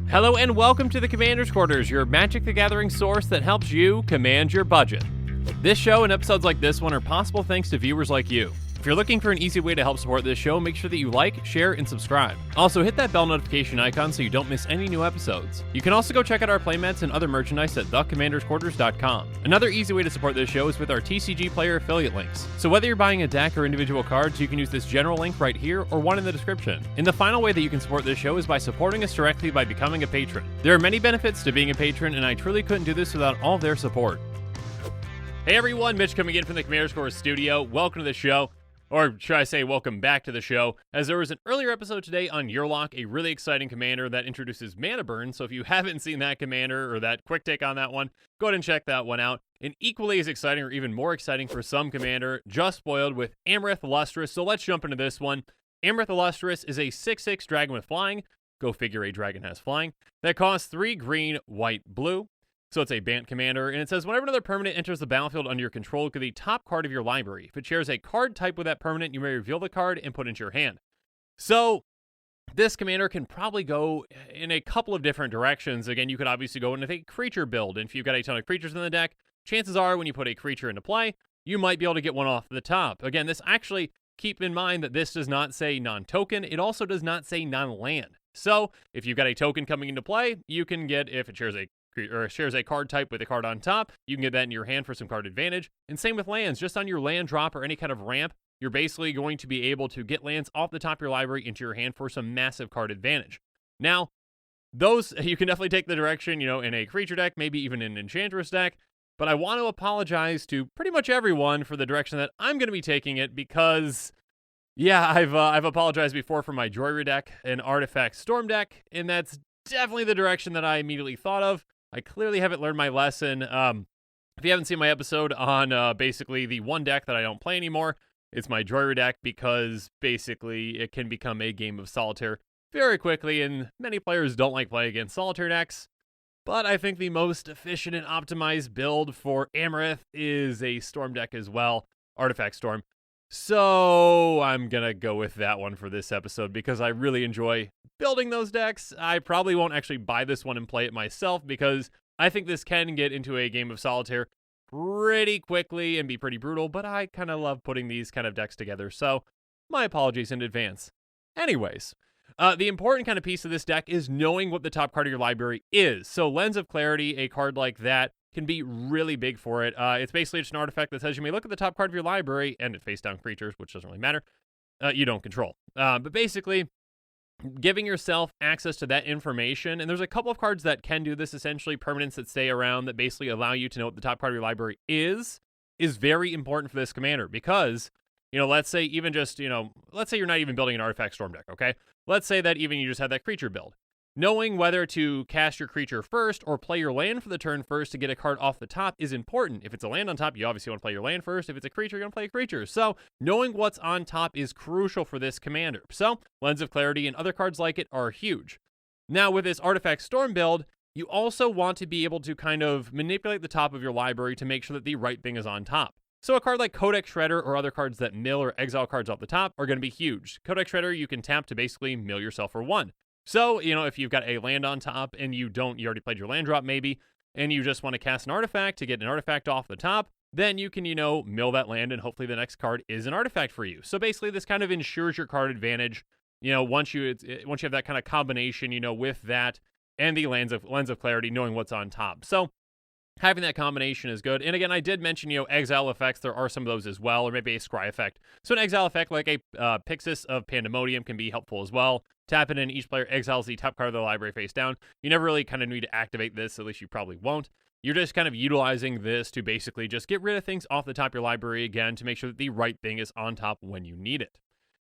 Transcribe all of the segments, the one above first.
Hello and welcome to the Commander's Quarters, your Magic the Gathering source that helps you command your budget. This show and episodes like this one are possible thanks to viewers like you. If you're looking for an easy way to help support this show, make sure that you like, share, and subscribe. Also, hit that bell notification icon so you don't miss any new episodes. You can also go check out our playmats and other merchandise at thecommandersquarters.com. Another easy way to support this show is with our TCG player affiliate links. So whether you're buying a deck or individual cards, you can use this general link right here or one in the description. And the final way that you can support this show is by supporting us directly by becoming a patron. There are many benefits to being a patron, and I truly couldn't do this without all their support. Hey everyone, Mitch coming in from the Commander's Quarters studio. Welcome to the show. Or should I say, welcome back to the show, as there was an earlier episode today on Yearlock, a really exciting commander that introduces mana burn, so if you haven't seen that commander or that quick take on that one, go ahead and check that one out. And equally as exciting, or even more exciting for some commander, just spoiled with Amareth Lustrous, so let's jump into this one. Amareth Lustrous is a 6/6 dragon with flying, go figure a dragon has flying, that costs 3 green, white, blue. So it's a Bant commander, and it says, whenever another permanent enters the battlefield under your control, look at the top card of your library. If it shares a card type with that permanent, you may reveal the card and put it into your hand. So this commander can probably go in a couple of different directions. Again, you could obviously go into a creature build, and if you've got a ton of creatures in the deck, chances are when you put a creature into play, you might be able to get one off the top. Again, this actually, keep in mind that this does not say non-token. It also does not say non-land. So if you've got a token coming into play, you can get, if it shares a card type with a card on top, you can get that in your hand for some card advantage. And same with lands, just on your land drop or any kind of ramp, you're basically going to be able to get lands off the top of your library into your hand for some massive card advantage. Now, those, you can definitely take the direction, in a creature deck, maybe even an enchantress deck, but I want to apologize to pretty much everyone for the direction that I'm going to be taking it because, yeah, I've apologized before for my Joyra deck, an Artifact Storm deck, and that's definitely the direction that I immediately thought of. I clearly haven't learned my lesson. If you haven't seen my episode on basically the one deck that I don't play anymore, it's my Joyra deck, because basically it can become a game of solitaire very quickly, and many players don't like playing against solitaire decks. But I think the most efficient and optimized build for Amareth is a Storm deck as well, Artifact Storm. So I'm going to go with that one for this episode because I really enjoy building those decks. I probably won't actually buy this one and play it myself because I think this can get into a game of solitaire pretty quickly and be pretty brutal, but I kind of love putting these kind of decks together, so my apologies in advance. Anyways, the important kind of piece of this deck is knowing what the top card of your library is. So Lens of Clarity, a card like that, can be really big for it. It's basically just an artifact that says you may look at the top card of your library, and it face down creatures, which doesn't really matter, you don't control. But basically, giving yourself access to that information, and there's a couple of cards that can do this, essentially permanents that stay around that basically allow you to know what the top card of your library is very important for this commander, because, let's say even just, let's say you're not even building an Artifact Storm deck, okay? Let's say that even you just have that creature build. Knowing whether to cast your creature first or play your land for the turn first to get a card off the top is important. If it's a land on top, you obviously want to play your land first. If it's a creature, you want to play a creature. So knowing what's on top is crucial for this commander. So Lens of Clarity and other cards like it are huge. Now with this Artifact Storm build, you also want to be able to kind of manipulate the top of your library to make sure that the right thing is on top. So a card like Codex Shredder or other cards that mill or exile cards off the top are going to be huge. Codex Shredder you can tap to basically mill yourself for 1. So, if you've got a land on top and you already played your land drop maybe, and you just want to cast an artifact to get an artifact off the top, then you can, mill that land and hopefully the next card is an artifact for you. So basically this kind of ensures your card advantage, once you have that kind of combination, with that and the Lens of Clarity, knowing what's on top. So having that combination is good. And again, I did mention, exile effects. There are some of those as well, or maybe a scry effect. So an exile effect like a Pixis of Pandemonium can be helpful as well. Tap it in, each player exiles the top card of the library face down. You never really kind of need to activate this, at least you probably won't. You're just kind of utilizing this to basically just get rid of things off the top of your library again to make sure that the right thing is on top when you need it.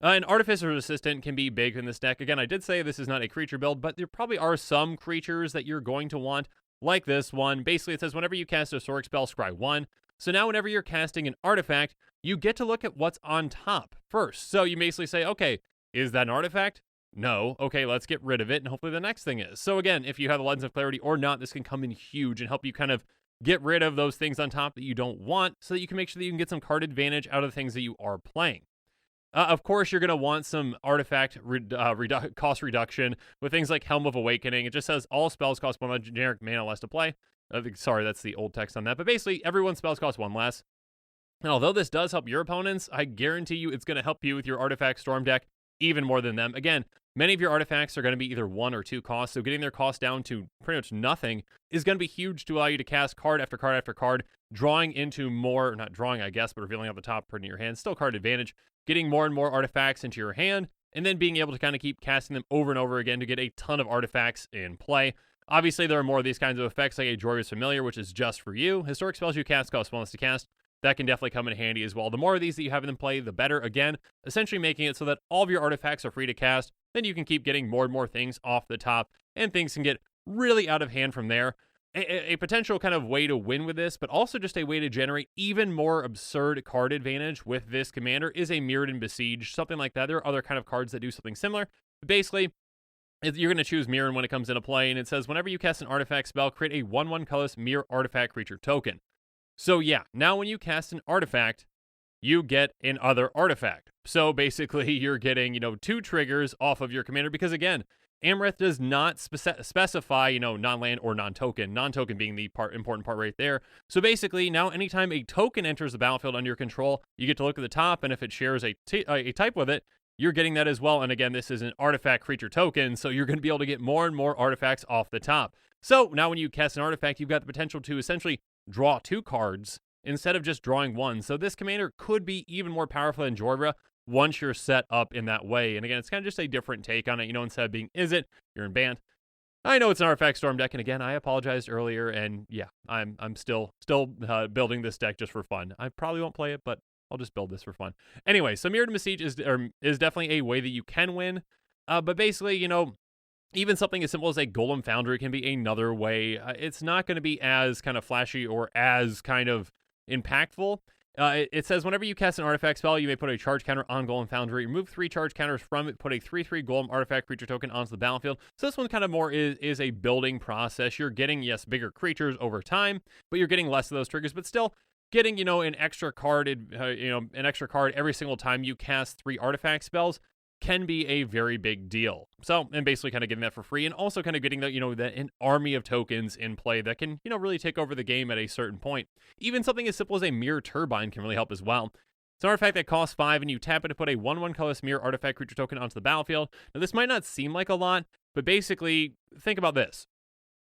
An Artificer's Assistant can be big in this deck. Again, I did say this is not a creature build, but there probably are some creatures that you're going to want, like this one. Basically, it says whenever you cast a Sorc spell, scry 1. So now whenever you're casting an artifact, you get to look at what's on top first. So you basically say, okay, is that an artifact? No. Okay, let's get rid of it, and hopefully the next thing is. So again, if you have the Lens of Clarity or not, this can come in huge and help you kind of get rid of those things on top that you don't want so that you can make sure that you can get some card advantage out of the things that you are playing. Of course, you're going to want some artifact cost reduction with things like Helm of Awakening. It just says all spells cost 1 generic mana less to play. Sorry, that's the old text on that. But basically, everyone's spells cost 1 less. And although this does help your opponents, I guarantee you it's going to help you with your Artifact Storm deck even more than them. Again, many of your artifacts are going to be either 1 or 2 costs, so getting their cost down to pretty much nothing is going to be huge to allow you to cast card after card after card, drawing into more, not drawing, I guess, but revealing at the top, putting your hand, still card advantage, getting more and more artifacts into your hand, and then being able to kind of keep casting them over and over again to get a ton of artifacts in play. Obviously, there are more of these kinds of effects, like a Joyous Familiar, which is just for you. Historic spells you cast cost 1 less to cast. That can definitely come in handy as well. The more of these that you have in play, the better. Again, essentially making it so that all of your artifacts are free to cast. Then you can keep getting more and more things off the top, and things can get really out of hand from there. A potential kind of way to win with this, but also just a way to generate even more absurd card advantage with this commander is a Mirrored and Besiege, something like that. There are other kind of cards that do something similar. But basically, you're going to choose Mirror when it comes into play, and it says whenever you cast an artifact spell, create a 1/1 colorless Mirror artifact creature token. So yeah, now when you cast an artifact, you get another artifact. So basically, you're getting, 2 triggers off of your commander, because again, Amareth does not specify, non-land or non-token. Non-token being the important part right there. So basically, now anytime a token enters the battlefield under your control, you get to look at the top, and if it shares a type with it, you're getting that as well. And again, this is an artifact creature token, so you're going to be able to get more and more artifacts off the top. So now when you cast an artifact, you've got the potential to essentially draw 2 cards instead of just drawing 1. So this commander could be even more powerful than Jorvra once you're set up in that way. And again, it's kind of just a different take on it. Instead of being Izzet, you're in Bant. I know it's an Artifact Storm deck, and again, I apologized earlier, and yeah, I'm still building this deck just for fun. I probably won't play it, but I'll just build this for fun. Anyway, so Mirrored Besiege is definitely a way that you can win. But basically, even something as simple as a Golem Foundry can be another way. It's not going to be as kind of flashy or as kind of impactful. It says whenever you cast an artifact spell, you may put a charge counter on Golem Foundry, remove 3 charge counters from it, put a 3/3 Golem artifact creature token onto the battlefield. So this one kind of more is a building process. You're getting, yes, bigger creatures over time, but you're getting less of those triggers, but still getting, an extra card, every single time you cast 3 artifact spells can be a very big deal. So, and basically kind of getting that for free, and also kind of getting that, an army of tokens in play that can, really take over the game at a certain point. Even something as simple as a Mirror Turbine can really help as well. It's an artifact that costs 5, and you tap it to put a 1/1 colorless Mirror artifact creature token onto the battlefield. Now, this might not seem like a lot, but basically, think about this.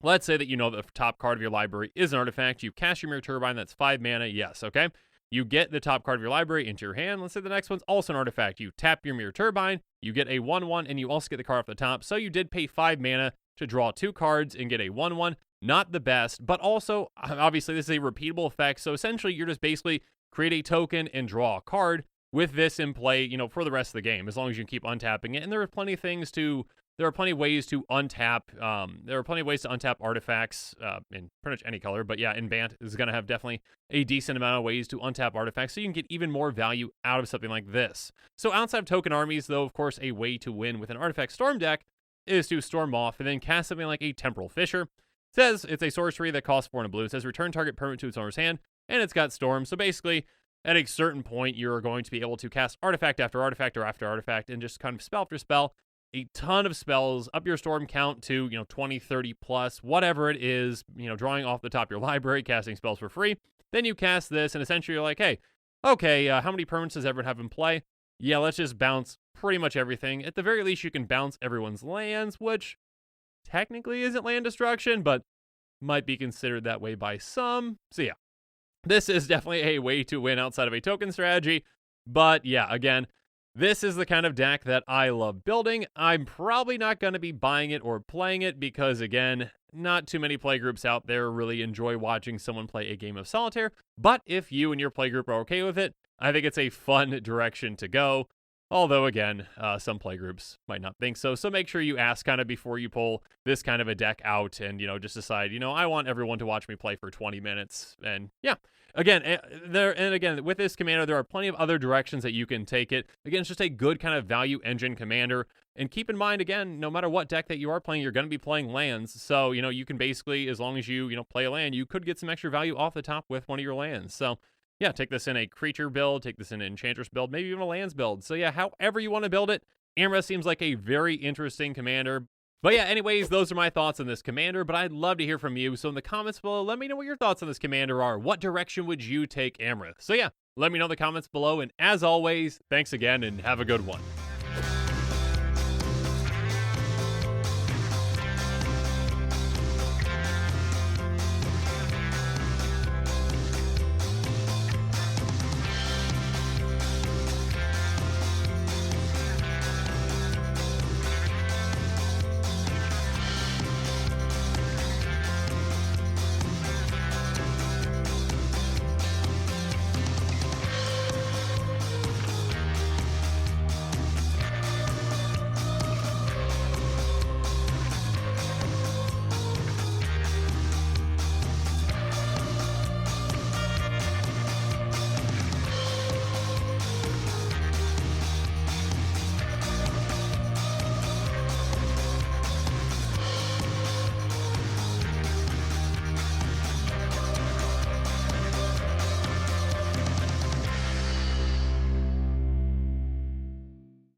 Let's say that the top card of your library is an artifact. You cast your Mirror Turbine, that's 5 mana, yes, okay? You get the top card of your library into your hand. Let's say the next one's also an artifact. You tap your Mirror Turbine, you get a 1/1, and you also get the card off the top. So you did pay 5 mana to draw 2 cards and get a 1/1. Not the best, but also, obviously, this is a repeatable effect. So essentially, you're just basically create a token and draw a card with this in play, for the rest of the game, as long as you can keep untapping it. And there are plenty of ways to untap. There are plenty of ways to untap artifacts in pretty much any color. But yeah, in Bant is going to have definitely a decent amount of ways to untap artifacts, so you can get even more value out of something like this. So outside of token armies, though, of course, a way to win with an Artifact Storm deck is to storm off and then cast something like a Temporal Fissure. It says it's a sorcery that costs 4 and a blue. It says return target permanent to its owner's hand, and it's got Storm. So basically, at a certain point, you're going to be able to cast artifact after artifact or after artifact, and just kind of spell after spell, a ton of spells, up your storm count to, 20, 30 plus, whatever it is, drawing off the top of your library, casting spells for free. Then you cast this, and essentially you're like, hey, okay, how many permanents does everyone have in play? Yeah, let's just bounce pretty much everything. At the very least, you can bounce everyone's lands, which technically isn't land destruction, but might be considered that way by some. So yeah, this is definitely a way to win outside of a token strategy. But yeah, again, this is the kind of deck that I love building. I'm probably not going to be buying it or playing it because, again, not too many playgroups out there really enjoy watching someone play a game of solitaire. But if you and your playgroup are okay with it, I think it's a fun direction to go. Although, again, some playgroups might not think so. So make sure you ask kind of before you pull this kind of a deck out and, just decide, I want everyone to watch me play for 20 minutes. And yeah, again, with this commander, there are plenty of other directions that you can take it. Again, it's just a good kind of value engine commander. And keep in mind, again, no matter what deck that you are playing, you're going to be playing lands. So, you can basically, as long as you, play a land, you could get some extra value off the top with one of your lands. So yeah, take this in a creature build, take this in an enchantress build, maybe even a lands build. So yeah, however you want to build it, Amareth seems like a very interesting commander. But yeah, anyways, those are my thoughts on this commander, but I'd love to hear from you. So in the comments below, let me know what your thoughts on this commander are. What direction would you take Amareth? So yeah, let me know in the comments below. And as always, thanks again and have a good one.